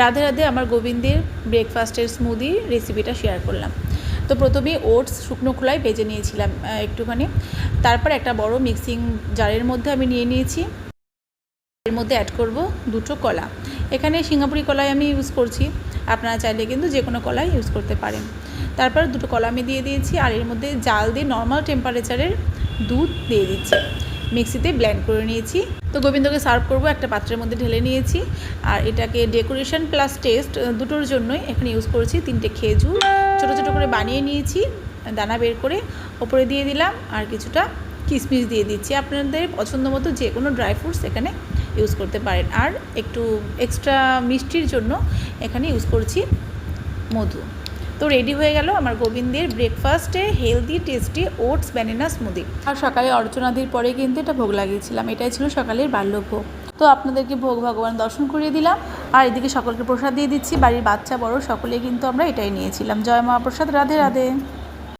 রাধে রাধে। আমার গোবিন্দের ব্রেকফাস্টের স্মুদি রেসিপিটা শেয়ার করলাম। তো প্রথমেই ওটস শুকনো খোলায় ভেজে নিয়েছিলাম একটুখানি। তারপর একটা বড় মিক্সিং জারের মধ্যে আমি নিয়ে নিয়েছি। এর মধ্যে অ্যাড করব দুটো কলা। এখানে সিঙ্গাপুরি কলাই আমি ইউজ করছি, আপনারা চাইলে কিন্তু যে কোনো কলাই ইউজ করতে পারেন। তারপর দুটো কলা আমি দিয়ে দিয়েছি, আর এর মধ্যে জাল দিয়ে নর্মাল টেম্পারেচারের দুধ দিয়ে দিচ্ছি। মিক্সিতে ব্লেন্ড করে নিয়েছি। তো গোবিন্দকে সার্ভ করব একটা পাত্রের মধ্যে ঢেলে নিয়েছি। আর এটাকে ডেকোরেশন প্লাস টেস্ট দুটোর জন্যই এখানে ইউজ করেছি 3টে খেজুর ছোটো ছোটো করে বানিয়ে নিয়েছি, দানা বের করে ওপরে দিয়ে দিলাম। আর কিছুটা কিশমিশ দিয়ে দিচ্ছি। আপনাদের পছন্দ মতো যে কোনো ড্রাই ফ্রুটস এখানে ইউজ করতে পারেন। আর একটু এক্সট্রা মিষ্টির জন্য এখানে ইউজ করছি মধু। তো রেডি হয়ে গেল আমার গোবিন্দের ব্রেকফাস্টে healthy tasty oats banana smoothie. আর সকালে অর্চনাদির পরে কিন্তু এটা ভোগ লাগিয়েছিলাম। এটাই ছিল সকালের বাল্যভোগ। তো আপনাদেরকে ভোগ ভগবান দর্শন করিয়ে দিলাম, আর এদিকে সকলকে প্রসাদ দিয়ে দিচ্ছি। বাড়ির বাচ্চা বড় সকলে কিন্তু আমরা এটাই নিয়েছিলাম। জয় মহাপ্রসাদ। রাধে রাধে।